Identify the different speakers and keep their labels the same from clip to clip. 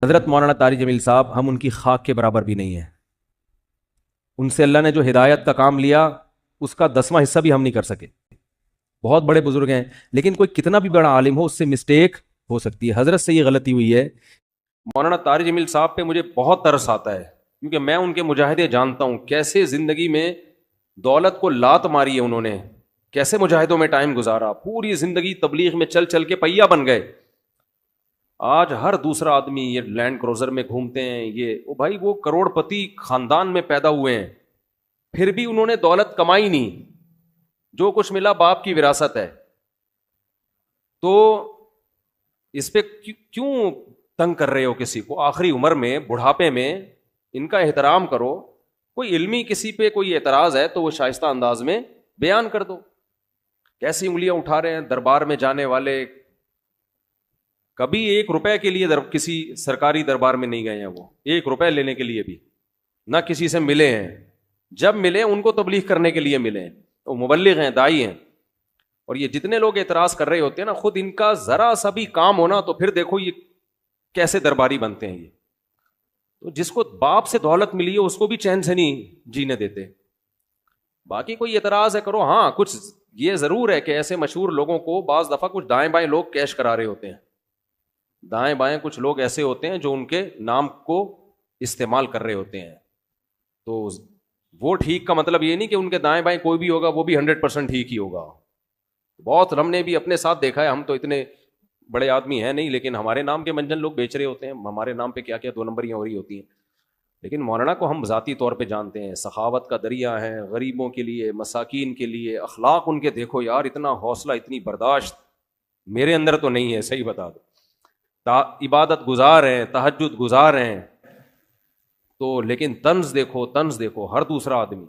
Speaker 1: حضرت مولانا طارق جمیل صاحب ہم ان کی خاک کے برابر بھی نہیں ہیں. ان سے اللہ نے جو ہدایت کا کام لیا اس کا 10واں حصہ بھی ہم نہیں کر سکے. بہت بڑے بزرگ ہیں لیکن کوئی کتنا بھی بڑا عالم ہو اس سے مسٹیک ہو سکتی ہے. حضرت سے یہ غلطی ہوئی ہے. مولانا طارق جمیل صاحب پہ مجھے بہت ترس آتا ہے کیونکہ میں ان کے مجاہدے جانتا ہوں، کیسے زندگی میں دولت کو لات ماری ہے انہوں نے، کیسے مجاہدوں میں ٹائم گزارا، پوری زندگی تبلیغ میں چل چل کے پہیا بن گئے. آج ہر دوسرا آدمی یہ لینڈ کروزر میں گھومتے ہیں، یہ بھائی وہ کروڑ پتی خاندان میں پیدا ہوئے ہیں، پھر بھی انہوں نے دولت کمائی نہیں، جو کچھ ملا باپ کی وراثت ہے. تو اس پہ کیوں تنگ کر رہے ہو کسی کو؟ آخری عمر میں، بڑھاپے میں ان کا احترام کرو. کوئی علمی کسی پہ کوئی اعتراض ہے تو وہ شائستہ انداز میں بیان کر دو. کیسی انگلیاں اٹھا رہے ہیں دربار میں جانے والے، کبھی 1 روپے کے لیے کسی سرکاری دربار میں نہیں گئے ہیں، وہ 1 روپے لینے کے لیے بھی نہ کسی سے ملے ہیں. جب ملے ان کو تبلیغ کرنے کے لیے ملے ہیں. وہ مبلغ ہیں، دائی ہیں. اور یہ جتنے لوگ اعتراض کر رہے ہوتے ہیں نا، خود ان کا ذرا سا بھی کام ہونا تو پھر دیکھو یہ کیسے درباری بنتے ہیں. یہ تو جس کو باپ سے دولت ملی ہے اس کو بھی چین سے نہیں جینے دیتے. باقی کوئی اعتراض ہے کرو. ہاں کچھ یہ ضرور ہے کہ ایسے مشہور لوگوں کو بعض دفعہ کچھ دائیں بائیں لوگ کیش کرا رہے ہوتے ہیں. دائیں بائیں کچھ لوگ ایسے ہوتے ہیں جو ان کے نام کو استعمال کر رہے ہوتے ہیں. تو وہ ٹھیک کا مطلب یہ نہیں کہ ان کے دائیں بائیں کوئی بھی ہوگا وہ بھی 100% ٹھیک ہی ہوگا. بہت ہم نے بھی اپنے ساتھ دیکھا ہے. ہم تو اتنے بڑے آدمی ہیں نہیں، لیکن ہمارے نام کے منجن لوگ بیچ رہے ہوتے ہیں. ہمارے نام پہ کیا کیا 2 نمبریاں ہو رہی ہوتی ہیں. لیکن مولانا کو ہم ذاتی طور پہ جانتے ہیں، سخاوت کا دریا ہیں، غریبوں کے لیے، مساکین کے لیے. اخلاق ان کے دیکھو یار، اتنا حوصلہ، اتنی برداشت میرے اندر تو نہیں ہے، صحیح بتا دو. عبادت گزار ہیں، تہجد گزار ہیں تو، لیکن طنز دیکھو، طنز دیکھو. ہر دوسرا آدمی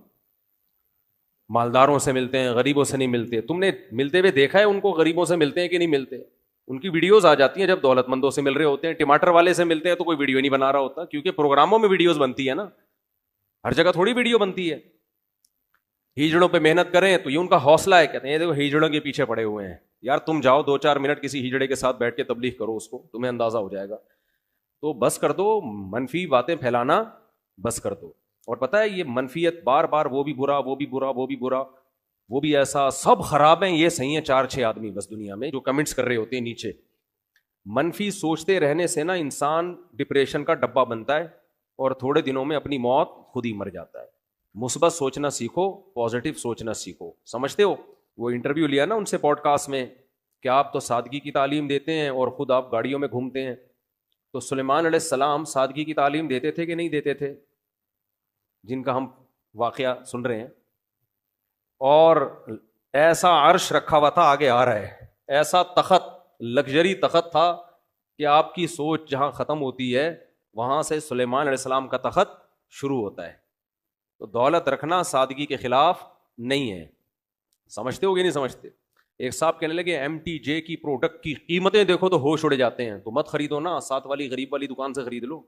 Speaker 1: مالداروں سے ملتے ہیں، غریبوں سے نہیں ملتے. تم نے ملتے ہوئے دیکھا ہے ان کو غریبوں سے ملتے ہیں کہ نہیں ملتے؟ ان کی ویڈیوز آ جاتی ہیں جب دولت مندوں سے مل رہے ہوتے ہیں. ٹماٹر والے سے ملتے ہیں تو کوئی ویڈیو نہیں بنا رہا ہوتا، کیونکہ پروگراموں میں ویڈیوز بنتی ہے نا، ہر جگہ تھوڑی ویڈیو بنتی ہے. ہیجڑوں پہ محنت کریں تو یہ ان کا حوصلہ ہے. کہتے ہیں دیکھو ہیجڑوں کے پیچھے پڑے ہوئے ہیں. یار تم جاؤ 2-4 منٹ کسی ہیجڑے کے ساتھ بیٹھ کے تبلیغ کرو، اس کو تمہیں اندازہ ہو جائے گا. تو بس کر دو منفی باتیں پھیلانا، بس کر دو. اور پتہ ہے یہ منفیت بار بار، وہ بھی برا، وہ بھی برا، وہ بھی برا، وہ بھی ایسا، سب خراب ہیں، یہ صحیح ہیں 4-6 آدمی بس دنیا میں جو کمنٹس کر رہے ہوتے ہیں نیچے. منفی سوچتے رہنے سے نا انسان ڈپریشن کا ڈبہ بنتا ہے اور تھوڑے دنوں میں اپنی موت خود ہی مر جاتا ہے. مثبت سوچنا سیکھو، پازیٹیو سوچنا سیکھو. سمجھتے ہو وہ انٹرویو لیا نا ان سے پوڈ کاسٹ میں کہ آپ تو سادگی کی تعلیم دیتے ہیں اور خود آپ گاڑیوں میں گھومتے ہیں. تو سلیمان علیہ السلام سادگی کی تعلیم دیتے تھے کہ نہیں دیتے تھے، جن کا ہم واقعہ سن رہے ہیں؟ اور ایسا عرش رکھا ہوا تھا، آگے آ رہا ہے، ایسا تخت، لگژری تخت تھا کہ آپ کی سوچ جہاں ختم ہوتی ہے وہاں سے سلیمان علیہ السلام کا تخت شروع ہوتا ہے. تو دولت رکھنا سادگی کے خلاف نہیں ہے. سمجھتے ہو کہ نہیں سمجھتے؟ ایک صاحب کہنے لگے MTJ کی پروڈکٹ کی قیمتیں دیکھو تو ہوش اڑ جاتے ہیں. تو مت خریدو نا، ساتھ والی غریب والی دکان سے خرید لو.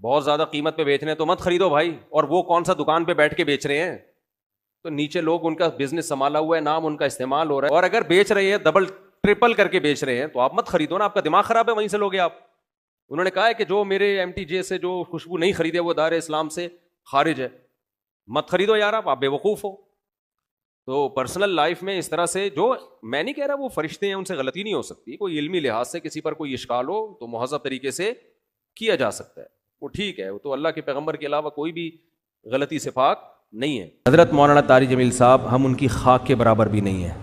Speaker 1: بہت زیادہ قیمت پہ بیچ رہے ہیں تو مت خریدو بھائی. اور وہ کون سا دکان پہ بیٹھ کے بیچ رہے ہیں؟ تو نیچے لوگ ان کا بزنس سنبھالا ہوا ہے، نام ان کا استعمال ہو رہا ہے، اور اگر بیچ رہے ہیں ڈبل ٹرپل کر کے بیچ رہے ہیں تو آپ مت خریدو نا. آپ کا دماغ خراب ہے، وہیں سے لوگے آپ. انہوں نے کہا ہے کہ جو میرے MTJ سے جو خوشبو نہیں خریدے وہ دار اسلام سے خارج ہے. مت خریدو یار، آپ بے وقوف ہو. تو پرسنل لائف میں اس طرح سے، جو میں نہیں کہہ رہا وہ فرشتے ہیں ان سے غلطی نہیں ہو سکتی، کوئی علمی لحاظ سے کسی پر کوئی اشکال ہو تو مہذب طریقے سے کیا جا سکتا ہے، وہ ٹھیک ہے. وہ تو اللہ کے پیغمبر کے علاوہ کوئی بھی غلطی سے پاک نہیں ہے. حضرت مولانا طارق جمیل صاحب ہم ان کی خاک کے برابر بھی نہیں ہیں.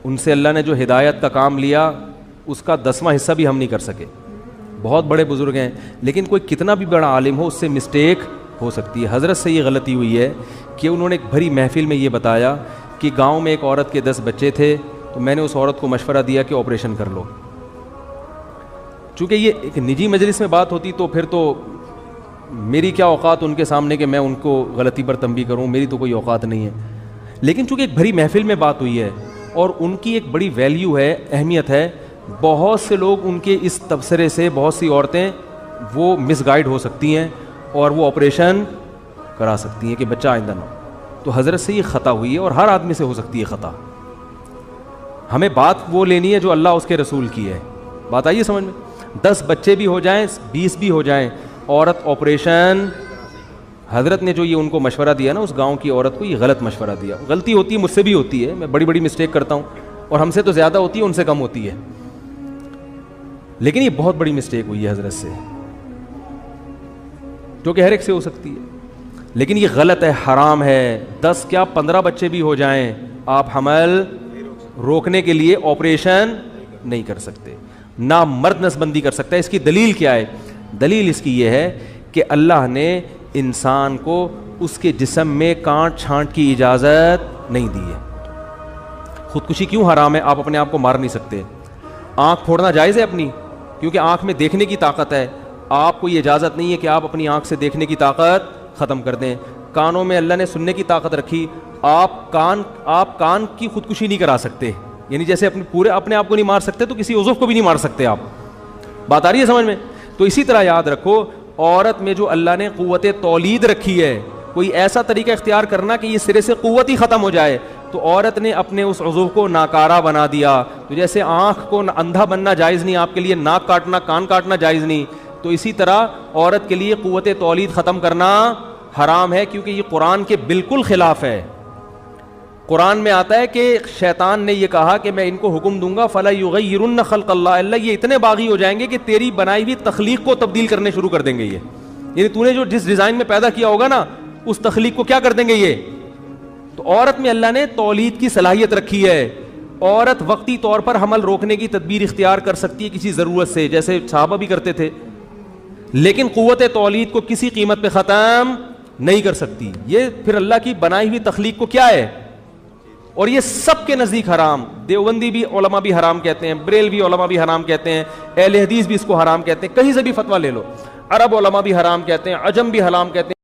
Speaker 1: ان سے اللہ نے جو ہدایت کا کام لیا اس کا 10واں حصہ بھی ہم نہیں کر سکے. بہت بڑے بزرگ ہیں لیکن کوئی کتنا بھی بڑا عالم ہو اس سے مسٹیک ہو سکتی ہے. حضرت سے یہ غلطی ہوئی ہے کہ انہوں نے ایک بھری محفل میں یہ بتایا کہ گاؤں میں ایک عورت کے 10 بچے تھے تو میں نے اس عورت کو مشورہ دیا کہ آپریشن کر لو. چونکہ یہ ایک نجی مجلس میں بات ہوتی تو پھر تو میری کیا اوقات ان کے سامنے کہ میں ان کو غلطی پر تنبیہ کروں، میری تو کوئی اوقات نہیں ہے. لیکن چونکہ ایک بھری محفل میں بات ہوئی ہے اور ان کی ایک بڑی ویلیو ہے، اہمیت ہے، بہت سے لوگ ان کے اس تبصرے سے، بہت سی عورتیں وہ مس گائیڈ ہو سکتی ہیں اور وہ آپریشن کرا سکتی ہیں کہ بچہ آئندہ نہ ہو. تو حضرت سے یہ خطا ہوئی ہے اور ہر آدمی سے ہو سکتی ہے خطا. ہمیں بات وہ لینی ہے جو اللہ اس کے رسول کی ہے. بات آئیے سمجھ میں؟ 10 بچے بھی ہو جائیں 20 بھی ہو جائیں، عورت آپریشن، حضرت نے جو یہ ان کو مشورہ دیا نا اس گاؤں کی عورت کو، یہ غلط مشورہ دیا. غلطی ہوتی ہے، مجھ سے بھی ہوتی ہے، میں بڑی بڑی مسٹیک کرتا ہوں، اور ہم سے تو زیادہ ہوتی ہے، ان سے کم ہوتی ہے، لیکن یہ بہت بڑی مسٹیک ہوئی ہے حضرت سے، جو کہ ہر ایک سے ہو سکتی ہے، لیکن یہ غلط ہے، حرام ہے. 10 کیا 15 بچے بھی ہو جائیں آپ حمل روکنے کے لیے آپریشن نہیں کر سکتے، نہ مرد نسبندی کر سکتا ہے. اس کی دلیل کیا ہے؟ دلیل اس کی یہ ہے کہ اللہ نے انسان کو اس کے جسم میں کانٹ چھانٹ کی اجازت نہیں دی ہے. خودکشی کیوں حرام ہے؟ آپ اپنے آپ کو مار نہیں سکتے. آنکھ پھوڑنا جائز ہے اپنی، کیونکہ آنکھ میں دیکھنے کی طاقت ہے، آپ کو یہ اجازت نہیں ہے کہ آپ اپنی آنکھ سے دیکھنے کی طاقت ختم کر دیں. کانوں میں اللہ نے سننے کی طاقت رکھی، آپ کان کی خودکشی نہیں کرا سکتے، یعنی جیسے اپنے آپ کو نہیں مار سکتے تو کسی عضو کو بھی نہیں مار سکتے آپ. بات آ رہی ہے سمجھ میں؟ تو اسی طرح یاد رکھو، عورت میں جو اللہ نے قوت تولید رکھی ہے، کوئی ایسا طریقہ اختیار کرنا کہ یہ سرے سے قوت ہی ختم ہو جائے، تو عورت نے اپنے اس عضو کو ناکارہ بنا دیا. تو جیسے آنکھ کو اندھا بننا جائز نہیں آپ کے لیے، ناک کاٹنا کان کاٹنا جائز نہیں، تو اسی طرح عورت کے لیے قوت تولید ختم کرنا حرام ہے، کیونکہ یہ قرآن کے بالکل خلاف ہے. قرآن میں آتا ہے کہ شیطان نے یہ کہا کہ میں ان کو حکم دوں گا فَلَا يُغَيِّرُنَّ خَلْقَ اللَّهِ، اللہ یہ اتنے باغی ہو جائیں گے کہ تیری بنائی ہوئی تخلیق کو تبدیل کرنے شروع کر دیں گے. یہ یعنی تو نے جو جس ڈیزائن میں پیدا کیا ہوگا نا اس تخلیق کو کیا کر دیں گے یہ. تو عورت میں اللہ نے تولید کی صلاحیت رکھی ہے. عورت وقتی طور پر حمل روکنے کی تدبیر اختیار کر سکتی ہے کسی ضرورت سے، جیسے صحابہ بھی کرتے تھے، لیکن قوت تولید کو کسی قیمت پہ ختم نہیں کر سکتی. یہ پھر اللہ کی بنائی ہوئی تخلیق کو کیا ہے، اور یہ سب کے نزدیک حرام. دیوبندی بھی علماء بھی حرام کہتے ہیں، بریلوی علماء بھی حرام کہتے ہیں، اہل حدیث بھی اس کو حرام کہتے ہیں، کہیں سے بھی فتویٰ لے لو. عرب علماء بھی حرام کہتے ہیں، عجم بھی حرام کہتے ہیں.